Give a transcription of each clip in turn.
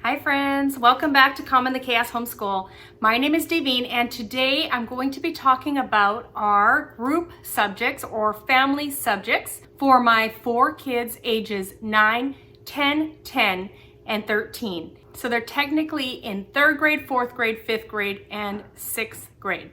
Hi friends, welcome back to Calm in the Chaos Homeschool. My name is Davine and today I'm going to be talking about our group subjects or family subjects for my 4 kids ages 9, 10, 10, and 13. So they're technically in 3rd grade, 4th grade, 5th grade, and 6th grade.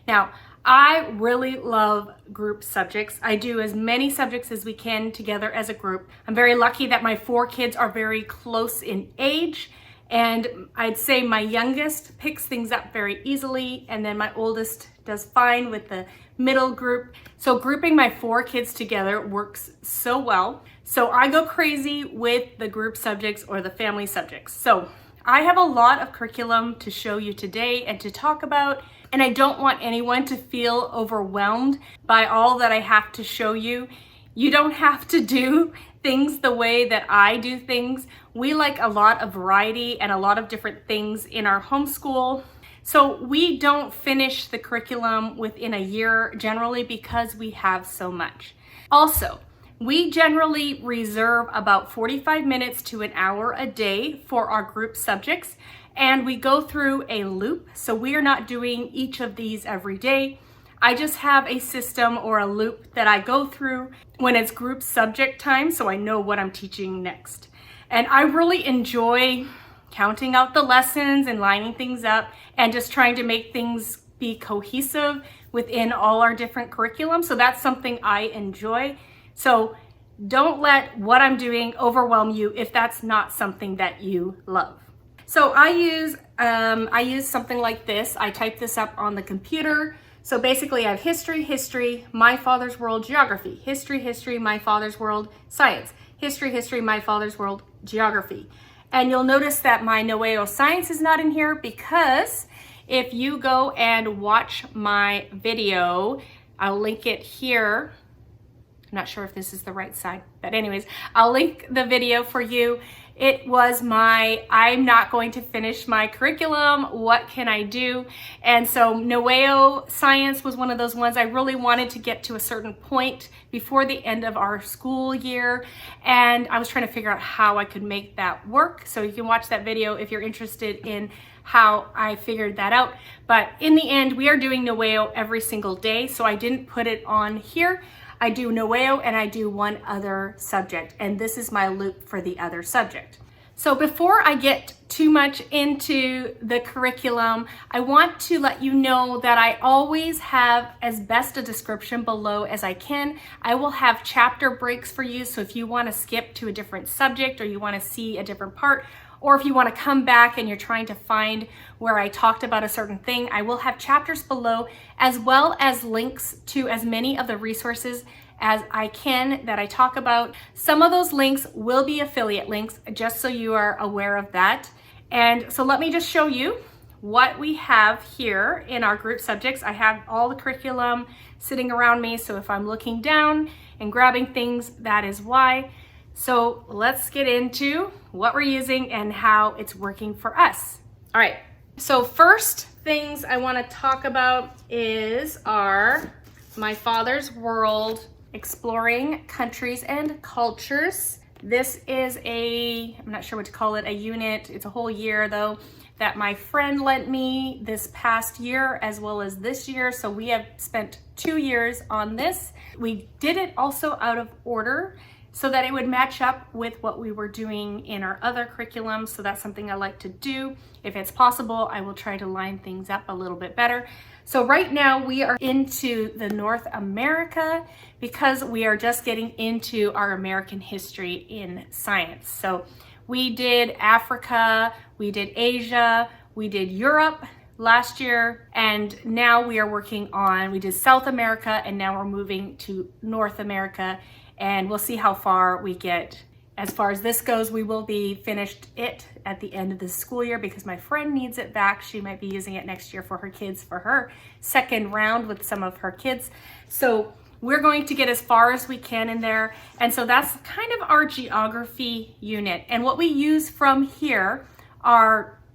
Now, I really love group subjects. I do as many subjects as we can together as a group. I'm very lucky that my 4 kids are very close in age, and I'd say my youngest picks things up very easily, and then my oldest does fine with the middle group. So grouping my 4 kids together works so well. So I go crazy with the group subjects or the family subjects. So I have a lot of curriculum to show you today and to talk about, and I don't want anyone to feel overwhelmed by all that I have to show you. You don't have to do things the way that I do things. We like a lot of variety and a lot of different things in our homeschool. So we don't finish the curriculum within a year generally because we have so much. Also, we generally reserve about 45 minutes to an hour a day for our group subjects, and we go through a loop. So we are not doing each of these every day. I just have a system or a loop that I go through when it's group subject time, so I know what I'm teaching next. And I really enjoy counting out the lessons and lining things up and just trying to make things be cohesive within all our different curriculum. So that's something I enjoy. So don't let what I'm doing overwhelm you if that's not something that you love. So I use something like this. I type this up on the computer. So basically I have history, my father's world, geography, history, my father's world, science, history, my father's world, geography. And you'll notice that my Noeo science is not in here because if you go and watch my video, I'll link it here. I'm not sure if this is the right side, but anyways, I'll link the video for you. It was I'm not going to finish my curriculum. What can I do? And so Noeo science was one of those ones I really wanted to get to a certain point before the end of our school year. And I was trying to figure out how I could make that work. So you can watch that video if you're interested in how I figured that out. But in the end, we are doing Noeo every single day. So I didn't put it on here. I do Noeo and I do one other subject, and this is my loop for the other subject. So before I get too much into the curriculum, I want to let you know that I always have as best a description below as I can. I will have chapter breaks for you, so if you want to skip to a different subject or you want to see a different part, or if you want to come back and you're trying to find where I talked about a certain thing, I will have chapters below as well as links to as many of the resources as I can that I talk about. Some of those links will be affiliate links, just so you are aware of that. And so let me just show you what we have here in our group subjects. I have all the curriculum sitting around me, so if I'm looking down and grabbing things, that is why. So let's get into what we're using and how it's working for us. All right, so first things I want to talk about is my father's world, exploring countries and cultures. This is I'm not sure what to call it, a unit. It's a whole year though, that my friend lent me this past year as well as this year. So we have spent 2 years on this. We did it also out of order so that it would match up with what we were doing in our other curriculum. So that's something I like to do. If it's possible, I will try to line things up a little bit better. So right now we are into the North America because we are just getting into our American history in science. So we did Africa, we did Asia, we did Europe last year, and now we are we did South America, and now we're moving to North America. And we'll see how far we get. As far as this goes, we will be finished it at the end of the school year because my friend needs it back. She might be using it next year for her kids, for her second round with some of her kids. So we're going to get as far as we can in there. And so that's kind of our geography unit. And what we use from here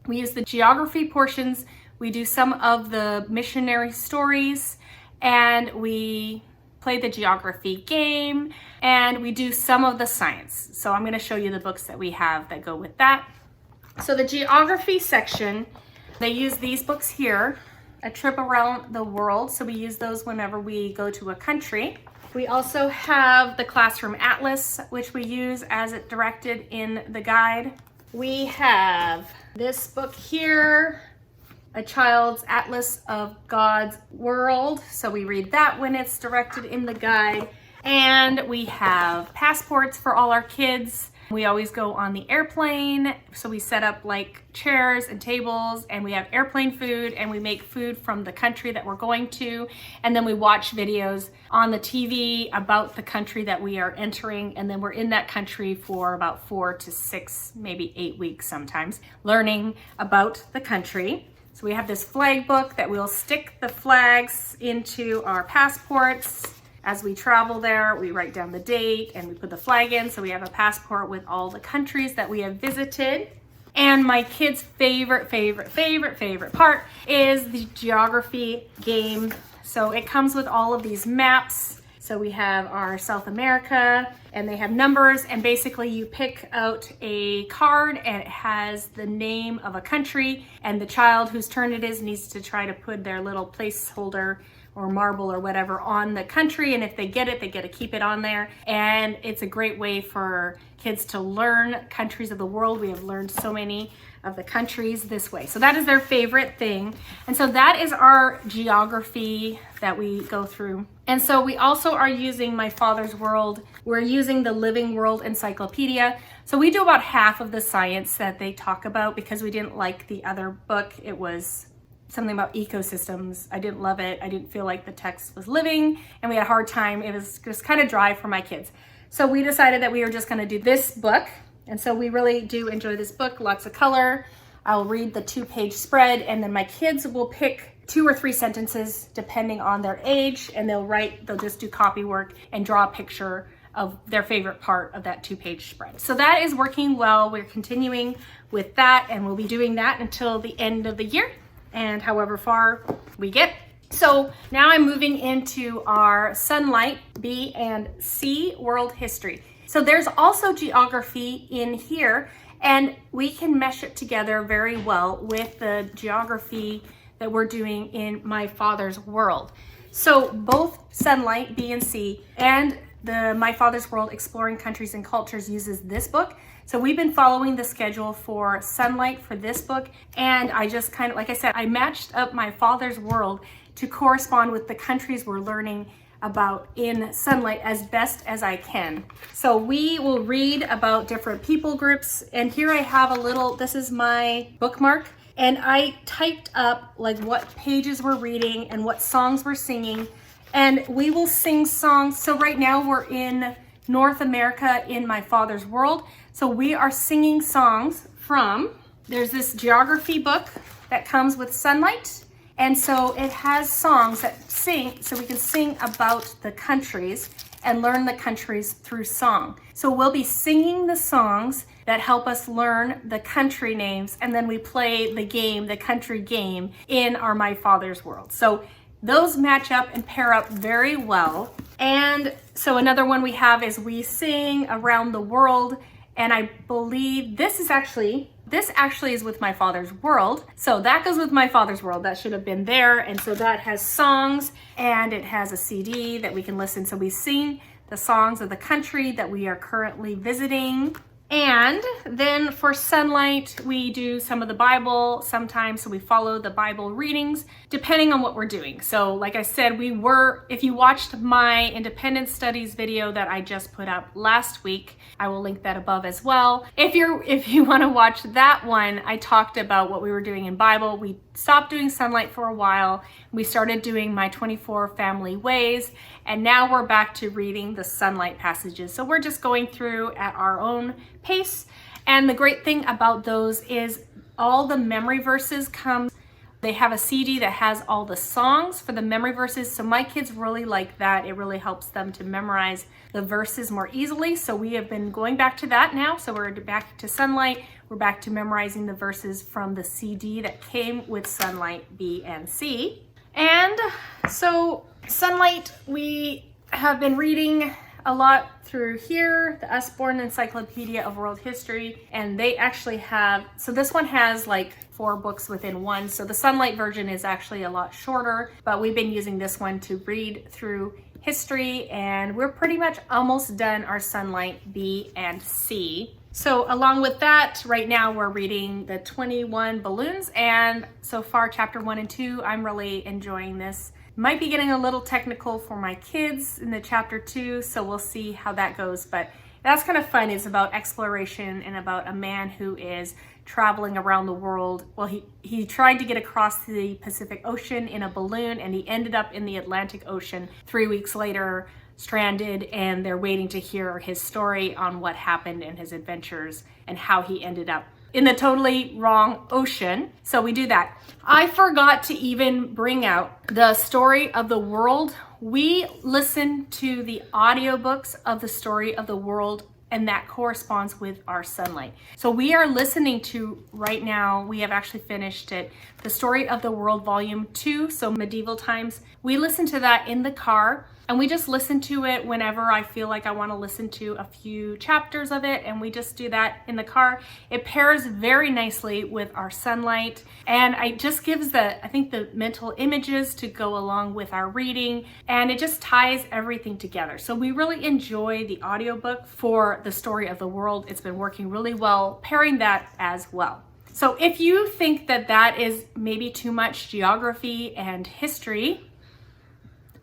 we use the geography portions We do some of the missionary stories, and we play the geography game, and we do some of the science. So I'm going to show you the books that we have that go with that. So the geography section, they use these books here, A Trip Around the World. So we use those whenever we go to a country. We also have the Classroom Atlas, which we use as it directed in the guide. We have this book here, A Child's Atlas of God's World. So we read that when it's directed in the guide. And we have passports for all our kids. We always go on the airplane. So we set up like chairs and tables, and we have airplane food, and we make food from the country that we're going to. And then we watch videos on the TV about the country that we are entering. And then we're in that country for about 4 to 6, maybe 8 weeks sometimes, learning about the country. So we have this flag book that we'll stick the flags into our passports. As we travel there, we write down the date and we put the flag in. So we have a passport with all the countries that we have visited. And my kids' favorite part is the geography game. So it comes with all of these maps. So we have our South America, and they have numbers, and basically you pick out a card and it has the name of a country, and the child whose turn it is needs to try to put their little placeholder or marble or whatever on the country, and if they get it, they get to keep it on there. And it's a great way for kids to learn countries of the world. We have learned so many of the countries this way. So that is their favorite thing. And so that is our geography that we go through. And so we also are using My Father's World. We're using the Living World Encyclopedia. So we do about half of the science that they talk about because we didn't like the other book. It was something about ecosystems. I didn't love it. I didn't feel like the text was living, and we had a hard time. It was just kind of dry for my kids. So we decided that we were just going to do this book. And so we really do enjoy this book, lots of color. I'll read the 2-page spread, and then my kids will pick 2 or 3 sentences depending on their age, and they'll just do copy work and draw a picture of their favorite part of that 2-page spread. So that is working well. We're continuing with that, and we'll be doing that until the end of the year, and however far we get. So now I'm moving into our Sonlight B and C World History. So there's also geography in here, and we can mesh it together very well with the geography that we're doing in My Father's World. So both Sonlight B and C and the My Father's World Exploring Countries and Cultures uses this book. So we've been following the schedule for Sonlight for this book, and I just kind of, like I said, I matched up My Father's World to correspond with the countries we're learning about in Sonlight as best as I can. So we will read about different people groups, and here I have a little, this is my bookmark, and I typed up like what pages we're reading and what songs we're singing, and we will sing songs. So right now we're in North America in My Father's World. So we are singing songs from, there's this geography book that comes with Sonlight. And so it has songs that sing, so we can sing about the countries and learn the countries through song. So we'll be singing the songs that help us learn the country names, and then we play the game, the country game, in our My Father's World. So those match up and pair up very well. And so another one we have is we sing around the world, and I believe this actually is with My Father's World. So that goes with My Father's World. That should have been there. And so that has songs, and it has a CD that we can listen. So we sing the songs of the country that we are currently visiting. And then for Sonlight, we do some of the Bible sometimes. So we follow the Bible readings depending on what we're doing. So like I said, if you watched my independent studies video that I just put up last week, I will link that above as well. If you want to watch that one, I talked about what we were doing in Bible. We stopped doing Sonlight for a while. We started doing my 24 family ways, and now we're back to reading the Sonlight passages. So we're just going through at our own pace. And the great thing about those is all the memory verses come They have a CD that has all the songs for the memory verses. So my kids really like that. It really helps them to memorize the verses more easily. So we have been going back to that now. So we're back to Sonlight. We're back to memorizing the verses from the CD that came with Sonlight B and C. And so Sonlight, we have been reading a lot through here, the Usborne Encyclopedia of World History, and they actually have, so this one has like 4 books within one, so the Sonlight version is actually a lot shorter, but we've been using this one to read through history, and we're pretty much almost done our Sonlight B and C. So along with that, right now we're reading the 21 balloons, and so far chapter 1 and 2, I'm really enjoying this. Might be getting a little technical for my kids in the chapter 2, so we'll see how that goes, but that's kind of fun. It's about exploration and about a man who is traveling around the world. Well, he tried to get across the Pacific Ocean in a balloon, and he ended up in the Atlantic Ocean 3 weeks later, stranded, and they're waiting to hear his story on what happened and his adventures and how he ended up in the totally wrong ocean. So we do that. I forgot to even bring out the story of the world. We listen to the audiobooks of the story of the world, and that corresponds with our Sonlight. So we are listening to right now, we have actually finished it, the Story of the World Volume 2, so medieval times. We listen to that in the car, and we just listen to it whenever I feel like I want to listen to a few chapters of it, and we just do that in the car. It pairs very nicely with our Sonlight, and it just gives I think the mental images to go along with our reading, and it just ties everything together. So we really enjoy the audiobook for the Story of the World. It's been working really well, pairing that as well. So if you think that that is maybe too much geography and history,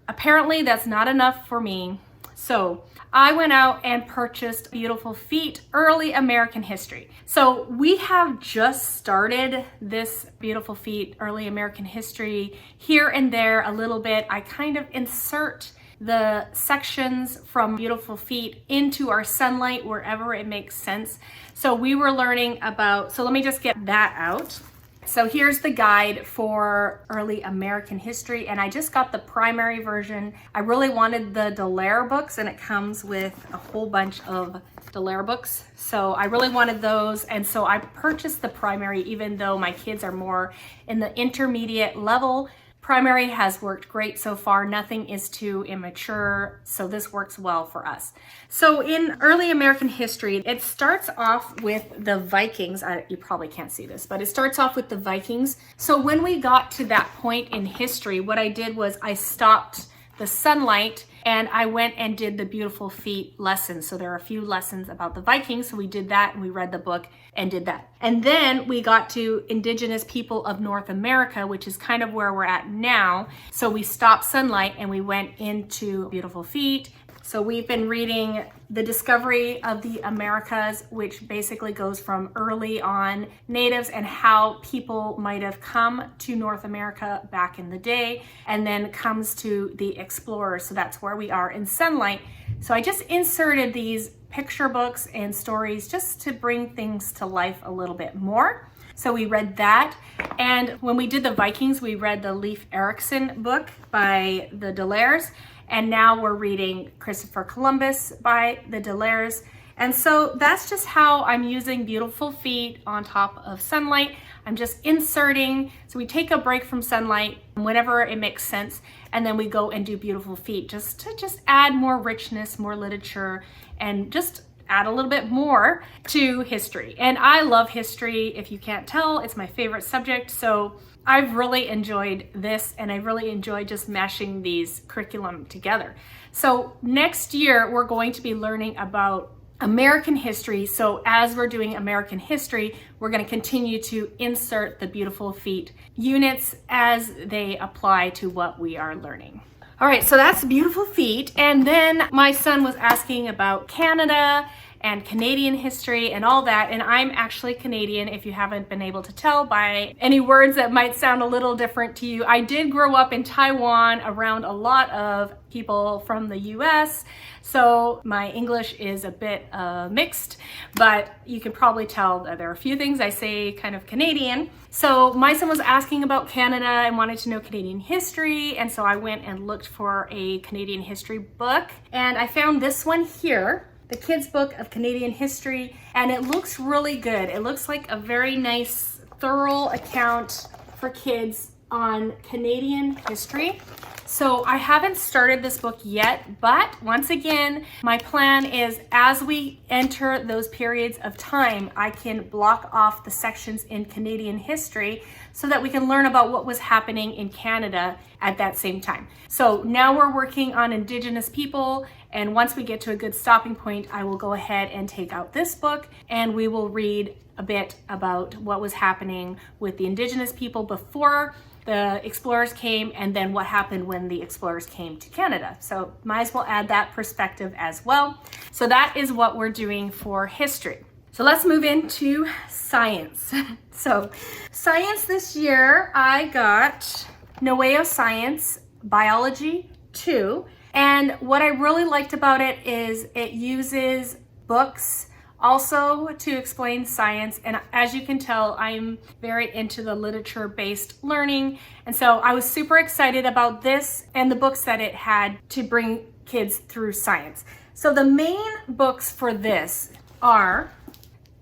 apparently that's not enough for me. So I went out and purchased Beautiful Feet, Early American History. So we have just started this Beautiful Feet, Early American History here and there a little bit. I kind of insert the sections from Beautiful Feet into our Sonlight wherever it makes sense. So we were learning about, so let me just get that out. So here's the guide for Early American History, and I just got the primary version. I really wanted the Dallaire books, and it comes with a whole bunch of Dallaire books. So I really wanted those, and so I purchased the primary, even though my kids are more in the intermediate level. Primary has worked great so far. Nothing is too immature, so this works well for us. So in Early American History, it starts off with the Vikings. You probably can't see this, but it starts off with the Vikings. So when we got to that point in history, what I did was I stopped the Sonlight and I went and did the Beautiful Feet lessons. So there are a few lessons about the Vikings. So we did that and we read the book and did that. And then we got to Indigenous People of North America, which is kind of where we're at now. So we stopped Sonlight and we went into Beautiful Feet. So we've been reading The Discovery of the Americas, which basically goes from early on natives and how people might have come to North America back in the day, and then comes to the explorers. So that's where we are in Sonlight. So I just inserted these picture books and stories just to bring things to life a little bit more. So we read that. And when we did the Vikings, we read the Leif Erikson book by the Dallaires. And now we're reading Christopher Columbus by the Dallaires. And so that's just how I'm using Beautiful Feet on top of Sonlight. I'm just inserting, so we take a break from Sonlight whenever it makes sense, and then we go and do Beautiful Feet just to add more richness, more literature, and just add a little bit more to history. And I love history. If you can't tell, it's my favorite subject. So I've really enjoyed this, and I really enjoy just mashing these curriculum together. So next year, we're going to be learning about American history. So as we're doing American history, we're going to continue to insert the Beautiful Feet units as they apply to what we are learning. All right, so that's Beautiful Feet. And then my son was asking about Canada and Canadian history and all that. And I'm actually Canadian, if you haven't been able to tell by any words that might sound a little different to you. I did grow up in Taiwan around a lot of people from the US, so my English is a bit mixed, but you can probably tell that there are a few things I say kind of Canadian. So my son was asking about Canada and wanted to know Canadian history, and so I went and looked for a Canadian history book, and I found this one here, the Kids Book of Canadian History, and it looks really good. It looks like a very nice, thorough account for kids on Canadian history. So I haven't started this book yet, but once again, my plan is as we enter those periods of time, I can block off the sections in Canadian history so that we can learn about what was happening in Canada at that same time. So now we're working on Indigenous people, and once we get to a good stopping point, I will go ahead and take out this book and we will read a bit about what was happening with the Indigenous people before the explorers came, and then what happened when the explorers came to Canada. So might as well add that perspective as well. So that is what we're doing for history. So let's move into science. So science this year, I got Noeo Science Biology 2. And what I really liked about it is it uses books also to explain science. And as you can tell, I'm very into the literature-based learning. And so I was super excited about this and the books that it had to bring kids through science. So the main books for this are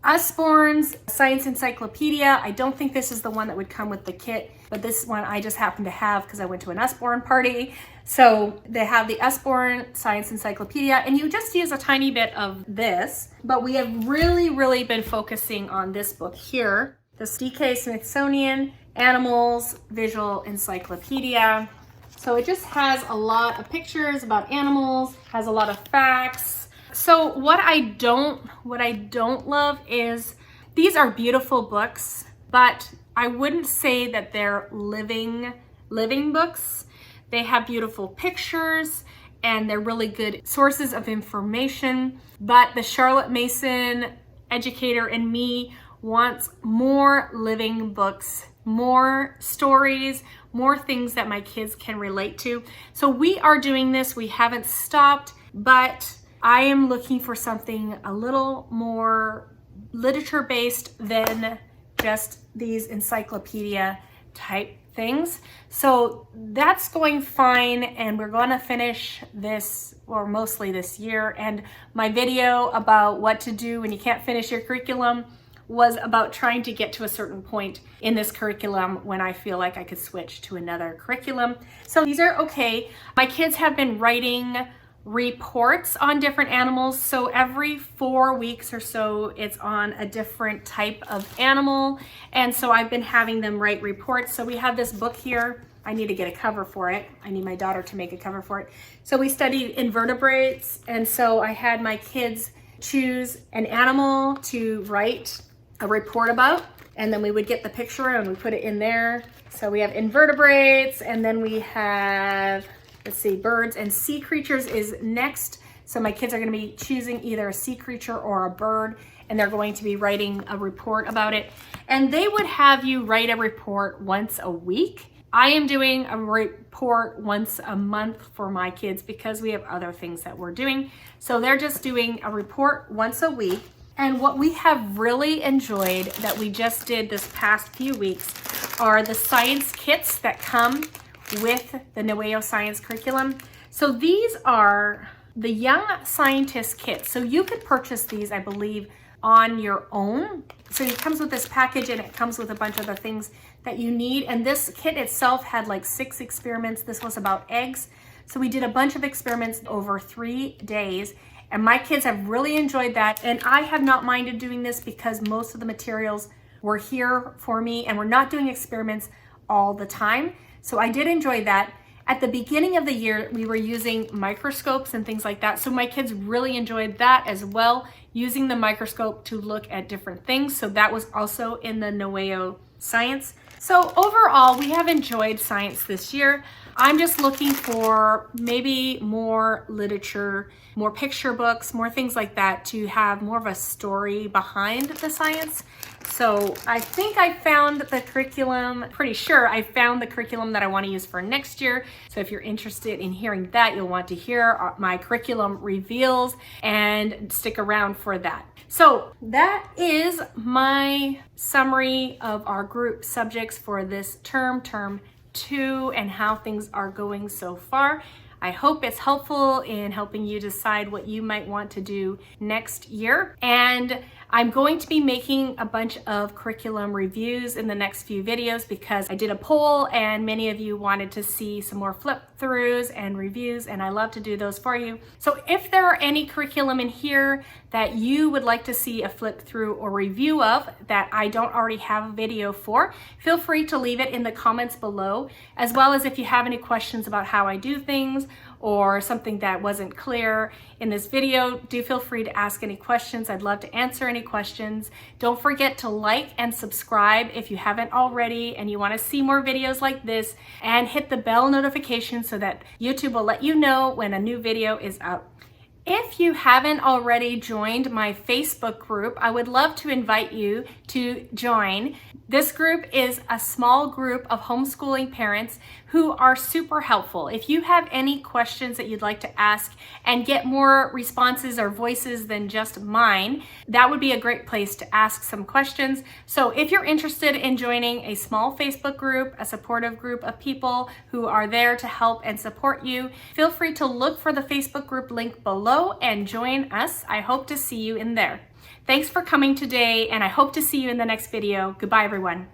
Usborne's Science Encyclopedia. I don't think this is the one that would come with the kit, but this one I just happen to have because I went to an Usborne party. So they have the Usborne Science Encyclopedia, and you just use a tiny bit of this, but we have really been focusing on this book here, the DK Smithsonian Animals Visual Encyclopedia. So it just has a lot of pictures about animals, has a lot of facts. So what I don't love is these are beautiful books, but I wouldn't say that they're living books. They have beautiful pictures and they're really good sources of information, but the Charlotte Mason educator in me wants more living books, more stories, more things that my kids can relate to. So we are doing this, we haven't stopped, but I am looking for something a little more literature-based than just these encyclopedia type things. So that's going fine, and we're going to finish this, or mostly this year. And my video about what to do when you can't finish your curriculum was about trying to get to a certain point in this curriculum when I feel like I could switch to another curriculum. So these are okay. My kids have been writing reports on different animals. So every 4 weeks or so, it's on a different type of animal. And so I've been having them write reports. So we have this book here. I need to get a cover for it. I need my daughter to make a cover for it. So we studied invertebrates. And so I had my kids choose an animal to write a report about. And then we would get the picture and we put it in there. So we have invertebrates, and then we have, let's see, birds and sea creatures is next. So my kids are going to be choosing either a sea creature or a bird, and they're going to be writing a report about it. And they would have you write a report once a week. I am doing a report once a month for my kids because we have other things that we're doing. So they're just doing a report once a week. And what we have really enjoyed that we just did this past few weeks are the science kits that come with the Noeo Science curriculum. So these are the Young Scientist kits. So you could purchase these, I believe, on your own. So it comes with this package, and it comes with a bunch of the things that you need. And this kit itself had like 6 experiments. This was about eggs. So we did a bunch of experiments over 3 days. And my kids have really enjoyed that. And I have not minded doing this because most of the materials were here for me, and we're not doing experiments all the time. So I did enjoy that. At the beginning of the year, we were using microscopes and things like that. So my kids really enjoyed that as well, using the microscope to look at different things. So that was also in the Noeo Science. So overall, we have enjoyed science this year. I'm just looking for maybe more literature, more picture books, more things like that to have more of a story behind the science. So I think I found the curriculum, pretty sure I found the curriculum that I want to use for next year. So if you're interested in hearing that, you'll want to hear my curriculum reveals and stick around for that. So that is my summary of our group subjects for this term 2, and how things are going so far. I hope it's helpful in helping you decide what you might want to do next year. And I'm going to be making a bunch of curriculum reviews in the next few videos because I did a poll and many of you wanted to see some more flip throughs and reviews, and I love to do those for you. So if there are any curriculum in here that you would like to see a flip through or review of that I don't already have a video for, feel free to leave it in the comments below, as well as if you have any questions about how I do things or something that wasn't clear in this video, do feel free to ask any questions. I'd love to answer any questions. Don't forget to like and subscribe if you haven't already and you want to see more videos like this, and hit the bell notification so that YouTube will let you know when a new video is out. If you haven't already joined my Facebook group, I would love to invite you to join. This group is a small group of homeschooling parents who are super helpful. If you have any questions that you'd like to ask and get more responses or voices than just mine, that would be a great place to ask some questions. So if you're interested in joining a small Facebook group, a supportive group of people who are there to help and support you, feel free to look for the Facebook group link below and join us. I hope to see you in there. Thanks for coming today, and I hope to see you in the next video. Goodbye, everyone.